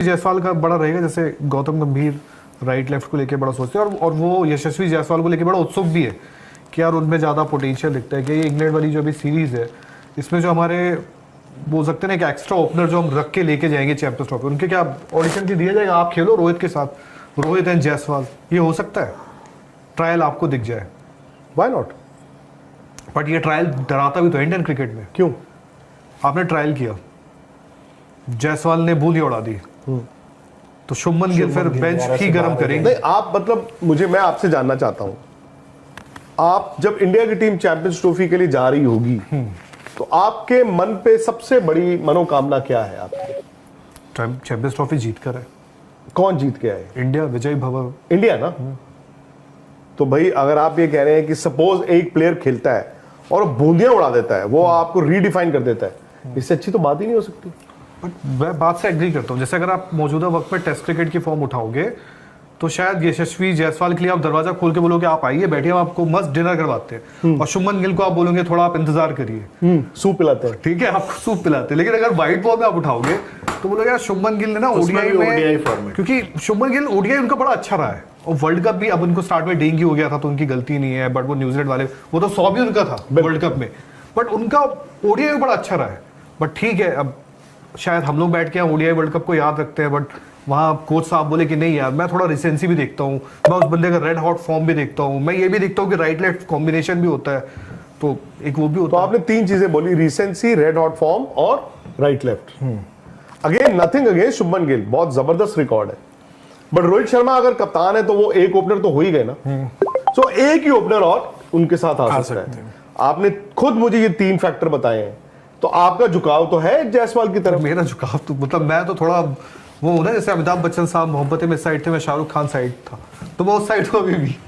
जायसवाल का बड़ा रहेगा, जैसे गौतम गंभीर राइट लेफ्ट को लेके बड़ा सोचते हैं और वो यशस्वी जायसवाल को लेके बड़ा उत्सुक भी है कि यार उनमें ज़्यादा पोटेंशियल दिखता है कि ये इंग्लैंड वाली जो अभी सीरीज़ है इसमें जो हमारे बोल सकते हैं ना कि एक्स्ट्रा ओपनर जो हम रख के लेके जाएंगे चैंपियंस ट्रॉफी, उनके क्या ऑडिशन की दिया जाएगा, आप खेलो रोहित के साथ, रोहित एंड जायसवाल, ये हो सकता है ट्रायल आपको दिख जाए, व्हाई नॉट। बट ये ट्रायल डराता भी तो इंडियन क्रिकेट में। क्यों? आपने ट्रायल किया, जायसवाल ने बूंदी उड़ा दी, तो शुभमन गिल फिर बेंच ही गर्म करेंगे। नहीं, आप मतलब मैं आपसे जानना चाहता हूं, आप जब इंडिया की टीम चैंपियंस ट्रॉफी के लिए जा रही होगी तो आपके मन पे सबसे बड़ी मनोकामना क्या है आपकी? चैंपियंस ट्रॉफी जीत कर है। कौन जीत के आए? इंडिया, विजय भव। इंडिया ना। तो भाई अगर आप ये कह रहे हैं कि सपोज एक प्लेयर खेलता है और बूंदियां उड़ा देता है, वो आपको रीडिफाइन कर देता है, इससे अच्छी तो बात ही नहीं हो सकती। बट मैं बात से एग्री करता हूँ, जैसे अगर आप मौजूदा वक्त में टेस्ट क्रिकेट की फॉर्म उठाओगे तो शायद यशस्वी जायसवाल के लिए आप दरवाजा खोल के बोलोगे आप आइए बैठिए, हम आपको मस्त डिनर करवाते हैं, और शुभमन गिल को आप बोलोगे थोड़ा आप इंतजार करिए, सूप पिलाते हैं, ठीक है, आपको सूप पिलाते हैं। लेकिन अगर व्हाइट बॉल में आप उठाओगे तो बोलोगे यार शुभमन गिल ने ना ओडीआई में, क्योंकि शुभमन गिल ओडीआई उनका बड़ा अच्छा रहा है, और वर्ल्ड कप भी अब उनको स्टार्ट में डेंगू हो गया था तो उनकी गलती नहीं है, बट वो न्यूजीलैंड वाले, वो तो 100 भी उनका था वर्ल्ड कप में, बट उनका ओडीआई बड़ा अच्छा रहा है। बट ठीक है, अब शायद हम लोग बैठ के ओडीआई वर्ल्ड कप को याद रखते हैं, बट वहाँ कोच साहब बोले कि नहीं यार, मैं थोड़ा रिसेंसी भी देखता हूँ, मैं उस बंदे का रेड हॉट फॉर्म भी देखता हूँ, मैं ये भी देखता हूँ कि राइट लेफ्ट कॉम्बिनेशन भी होता है, तो एक वो भी होता है। तो आपने 3 चीजें बोली, रिसेंसी, रेड हॉट फॉर्म और right left. Again nothing against Shubman Gill, बहुत जबरदस्त रिकॉर्ड है, बट रोहित शर्मा अगर कप्तान है तो वो एक ओपनर तो हो ही गए ना, सो एक ही ओपनर और उनके साथ आ सकता है। आपने खुद मुझे ये 3 फैक्टर बताए हैं, तो आपका झुकाव तो है जायसवाल की तरफ। मेरा झुकाव तो मतलब मैं तो थोड़ा वो हूं ना, जैसे अमिताभ बच्चन साहब मोहब्बतें में साइड थे, मैं शाहरुख खान साइड था, तो मैं उस साइड को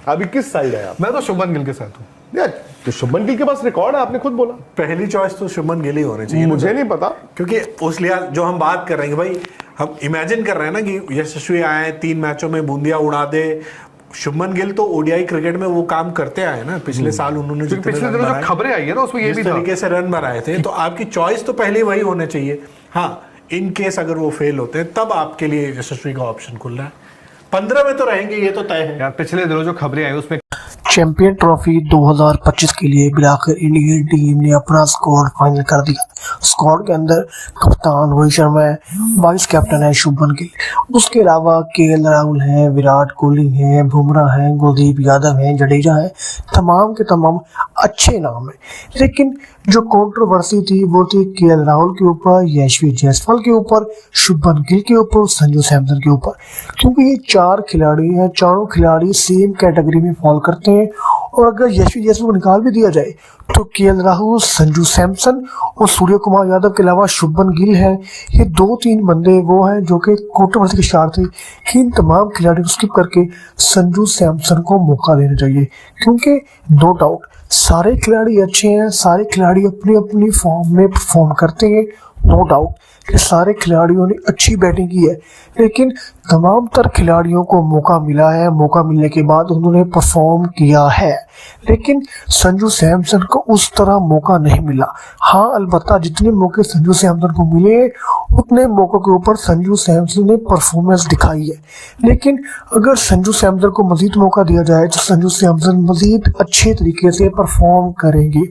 अभी किस साइड है आप? मैं तो शुभमन गिल के साथ हूँ यार, तो शुभमन गिल के पास रिकॉर्ड है, आपने खुद बोला पहली चॉइस तो शुभमन गिल ही होने चाहिए। मुझे नहीं पता, क्योंकि उस लिहाज जो हम बात कर रहे हैं भाई, हम इमेजिन कर रहे हैं ना कि यशस्वी आए 3 मैचों में बूंदिया उड़ा दे। शुभमन गिल तो ओडीआई क्रिकेट में वो काम करते आए ना, पिछले साल उन्होंने पिछले दिनों जो खबरें आई है ना उसमें ये भी तरीके से रन बनाए थे, तो आपकी चॉइस तो पहले वही होने चाहिए। हाँ, इन केस अगर वो फेल होते हैं तब आपके लिए यशस्वी का ऑप्शन खुल रहा है। 15 में तो रहेंगे, ये तो तय है यार। पिछले दिनों जो खबरें आई उसमें चैंपियन ट्रॉफी 2025 के लिए मिलाकर इंडियन टीम ने अपना स्क्वाड फाइनल कर दिया। स्क्वाड के अंदर कप्तान रोहित शर्मा है, वाइस कैप्टन है शुभमन गिल, उसके अलावा केएल राहुल है, विराट कोहली है, बुमराह है, कुलदीप यादव है, जडेजा है, तमाम के तमाम अच्छे नाम है। लेकिन जो कंट्रोवर्सी थी वो थी केएल राहुल के ऊपर, यशस्वी जायसवाल के ऊपर, शुभमन गिल के ऊपर, संजू सैमसन के ऊपर, क्योंकि ये 4 खिलाड़ी हैं, चारों खिलाड़ी सेम कैटेगरी में फॉल करते हैं। और अगर यशस्वी जायसवाल को निकाल भी दिया जाए तो केएल राहुल, संजू सैमसन और सूर्य कुमार यादव के अलावा शुभमन गिल है, ये 2-3 बंदे वो हैं जो कि कंट्रोवर्सी के शिकार थे कि इन तमाम खिलाड़ियों को स्किप करके संजू सैमसन को मौका देना चाहिए, क्योंकि नो डाउट सारे खिलाड़ी अच्छे हैं, सारे खिलाड़ी अपनी अपनी फॉर्म में परफॉर्म करते हैं, नो डाउट कि सारे खिलाड़ियों ने अच्छी बैटिंग की है, लेकिन तमाम तर खिलाड़ियों को मौका मिला है, मौका मिलने के बाद उन्होंने परफॉर्म किया है, लेकिन संजू सैमसन को उस तरह मौका नहीं मिला। हाँ, अलबत्ता जितने मौके संजू सैमसन को मिले उतने मौकों के ऊपर संजू सैमसन ने परफॉर्मेंस दिखाई है, लेकिन अगर संजू सैमसन को मजीद मौका दिया जाए तो संजू सैमसन मजीद अच्छे तरीके से परफॉर्म करेंगे।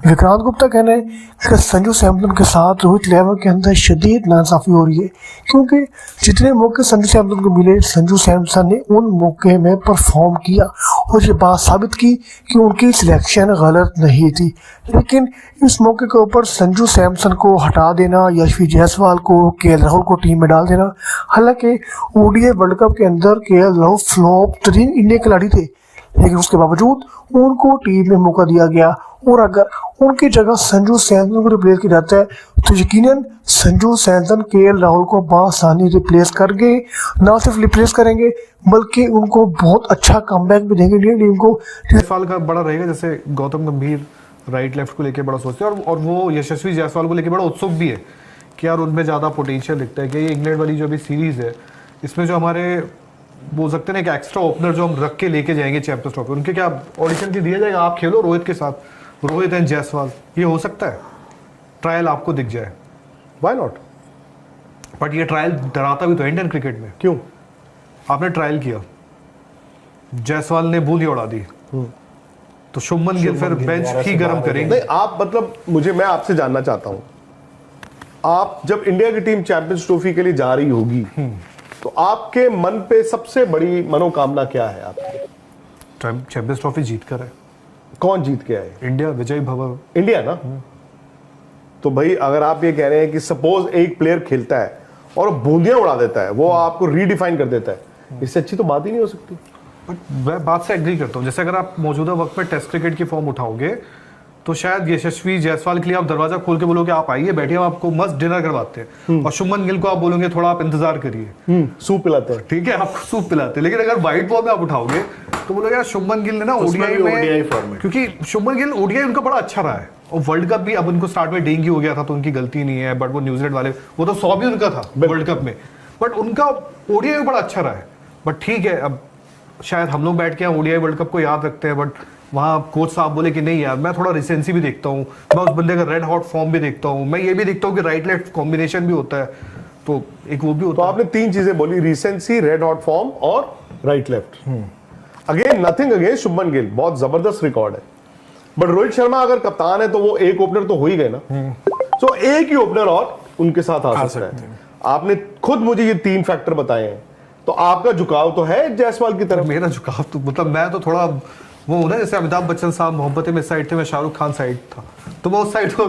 विक्रांत गुप्ता कहना है कि संजू सैमसन के साथ रोहित लेवर के अंदर शदीद नाइंसाफी हो रही है, क्योंकि जितने मौके संजू सैमसन को मिले संजू सैमसन ने उन मौके में परफॉर्म किया और ये बात साबित की कि उनकी सिलेक्शन गलत नहीं थी। लेकिन इस मौके के ऊपर संजू सैमसन को हटा देना, यशस्वी जायसवाल को, केएल राहुल को टीम में डाल देना, हालांकि ओडीआई वर्ल्ड कप के अंदर केएल राहुल फ्लॉप 3 इंडियन खिलाड़ी थे, लेकिन उसके बावजूद उनको टीम में मौका दिया गया। और अगर उनकी जगह संजू सैमसन को रिप्लेस किया जाता है तो यकीनन संजू सैमसन केएल राहुल को बआसानी रिप्लेस करके, ना सिर्फ रिप्लेस करेंगे बल्कि उनको बहुत अच्छा कमबैक भी देंगे इंडियन टीम को। जायसवाल का बड़ा रहेगा, जैसे गौतम गंभीर राइट लेफ्ट को लेके बड़ा सोचते हैं, और वो यशस्वी जायसवाल को लेके बड़ा उत्सुक भी है कि यार उनमें ज़्यादा पोटेंशियल दिखता है कि ये इंग्लैंड वाली जो अभी सीरीज़ है इसमें जो हमारे बोल सकते हैं ना कि एक्स्ट्रा ओपनर जो हम रख के लेके जाएंगे चैंपियंस ट्रॉफी, उनके क्या ऑडिशन की दिया जाएगा, आप खेलो रोहित के साथ, रोहित एंड जायसवाल, ये हो सकता है ट्रायल आपको दिख जाए। Why not. बट ये ट्रायल डराता भी तो है इंडियन क्रिकेट में। क्यों? आपने ट्रायल किया, जायसवाल ने बूंदी उड़ा दी, तो शुभमन गिल फिर बेंच ही गर्म करेंगे। नहीं, आप मतलब मैं आपसे जानना चाहता हूं, आप जब इंडिया की टीम चैंपियंस ट्रॉफी के लिए जा रही होगी तो आपके मन पे सबसे बड़ी मनोकामना क्या है आपकी? चैंपियंस ट्रॉफी जीत कर है। कौन जीत के आए? इंडिया, विजय भव। इंडिया ना। तो भाई अगर आप ये कह रहे हैं कि सपोज एक प्लेयर खेलता है और बूंदियां उड़ा देता है, वो आपको रीडिफाइन कर देता है, इससे अच्छी तो बात ही नहीं हो सकती। बट मैं बात से एग्री करता हूँ। जैसे अगर आप मौजूदा वक्त में टेस्ट क्रिकेट की फॉर्म उठाओगे तो शायद यशस्वी जायसवाल के लिए आप दरवाजा खोल के बोलोगे आप आइए बैठिए, हम आपको मस्त डिनर करवाते हैं, और शुभमन गिल को आप बोलोगे थोड़ा आप इंतजार करिए, सूप पिलाते हैं। ठीक है, आपको सूप पिलाते हैं। लेकिन अगर व्हाइट बॉल में आप उठाओगे तो बोलोगे यार शुभमन गिल ने ना ओडीआई में, क्योंकि शुभमन गिल ओडीआई उनका बड़ा अच्छा रहा है, और वर्ल्ड कप भी अब उनको स्टार्ट में डेंगू हो गया था तो उनकी गलती नहीं है, बट वो न्यूजीलैंड वाले, वो तो 100 भी उनका था वर्ल्ड कप में, बट उनका ओडीआई बड़ा अच्छा रहा है। बट ठीक है, अब शायद हम लोग बैठ के ओडीआई वर्ल्ड कप को याद रखते हैं, बट वहाँ कोच साहब बोले कि नहीं यार, मैं थोड़ा रिसेंसी भी देखता हूँ, मैं उस बंदे का रेड हॉट फॉर्म भी देखता हूँ, मैं ये भी देखता हूँ कि राइट लेफ्ट कॉम्बिनेशन भी होता है, तो एक वो भी होता है। आपने 3 चीजें बोली, रिसेंसी, रेड हॉट फॉर्म और right left. Again nothing against Shubman Gill, बहुत जबरदस्त रिकॉर्ड है, बट रोहित शर्मा अगर कप्तान है तो वो एक ओपनर तो हो ही गए ना, तो एक ही ओपनर और उनके साथ आ सकता है। आपने खुद मुझे ये 3 फैक्टर बताए हैं, तो आपका झुकाव तो है जायसवाल की तरफ। मेरा झुकाव तो मतलब मैं तो थोड़ा वो हो ना, जैसे अमिताभ बच्चन साहब मोहब्बतें में साइड थे, मैं शाहरुख खान साइड था, तो मैं उस साइड को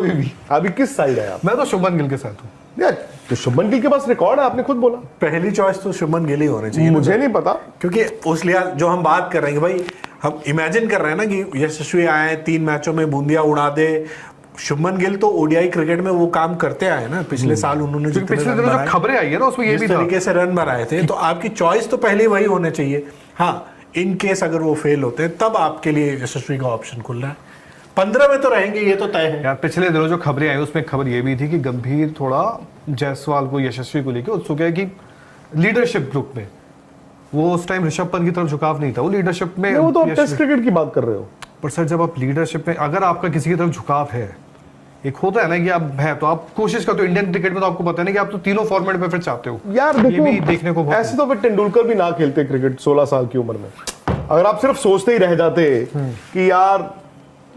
अभी किस साइड है आप? मैं तो शुभमन गिल के साथ हूँ यार, तो शुभमन गिल के पास रिकॉर्ड है, आपने खुद बोला। पहली चॉइस तो शुभमन गिल ही होने चाहिए। मुझे नहीं पता, क्योंकि उस लिहाज जो हम बात कर रहे हैं कि भाई हम इमेजिन कर रहे हैं ना कि यशस्वी आए 3 मैचों में बूंदिया उड़ा दे, शुभमन गिल तो ओडीआई क्रिकेट में वो काम करते आए ना, पिछले साल उन्होंने पिछले दिनों जो खबरें आई है ना उसमें ये भी तरीके से रन बनाए थे, तो आपकी चॉइस तो पहले वही होने चाहिए। हाँ, इन केस अगर वो फेल होते हैं तब आपके लिए यशस्वी का ऑप्शन खुल रहा है। 15 में तो रहेंगे, ये तो तय है यार। पिछले दिनों जो खबरें आई उसमें खबर ये भी थी कि गंभीर थोड़ा जायसवाल को, यशस्वी को लेकर उत्सुक है कि लीडरशिप ग्रुप में वो उस टाइम ऋषभ पंत की तरफ झुकाव नहीं था, वो लीडरशिप में। वो तो टेस्ट क्रिकेट की बात कर रहे हो। पर सर जब आप लीडरशिप में अगर आपका किसी की तरफ झुकाव है, एक होता है ना कि आप है तो आप कोशिश करते हो, इंडियन क्रिकेट में तो आपको पता है ना कि आप तो तीनों फॉर्मेट में फिर चाहते हो यार। ये देखो, भी देखने को ऐसे तो फिर तेंदुलकर भी ना खेलते क्रिकेट 16 साल की उम्र में। अगर आप सिर्फ सोचते ही रह जाते कि यार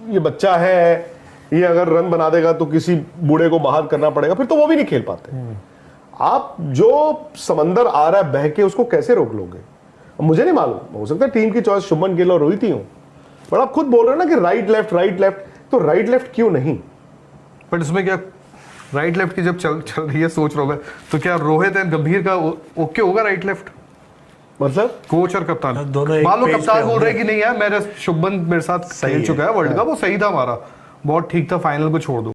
ये बच्चा है, ये अगर रन बना देगा तो किसी बूढ़े को बाहर करना पड़ेगा, फिर तो वो भी नहीं खेल पाते। आप जो समंदर आ रहा है बह के, उसको कैसे रोक लोगे? मुझे नहीं मालूम, हो सकता है टीम की चॉइस शुभमन गिल और रोहित ही हो, पर आप खुद बोल रहे हो ना कि राइट लेफ्ट, तो राइट लेफ्ट क्यों नहीं? बट इसमें क्या राइट लेफ्ट की जब चल रही है, सोच रहा हूं मैं, तो क्या रोहित एंड गंभीर का ओके होगा राइट लेफ्ट? मतलब कोच और कप्तान दोनों एक मान लो पेज कप्तान पे बोल रहे कि नहीं यार, मेरा शुभमन मेरे साथ खेल चुका है वर्ल्ड कप, वो सही था हमारा, बहुत ठीक था, फाइनल को छोड़ दो।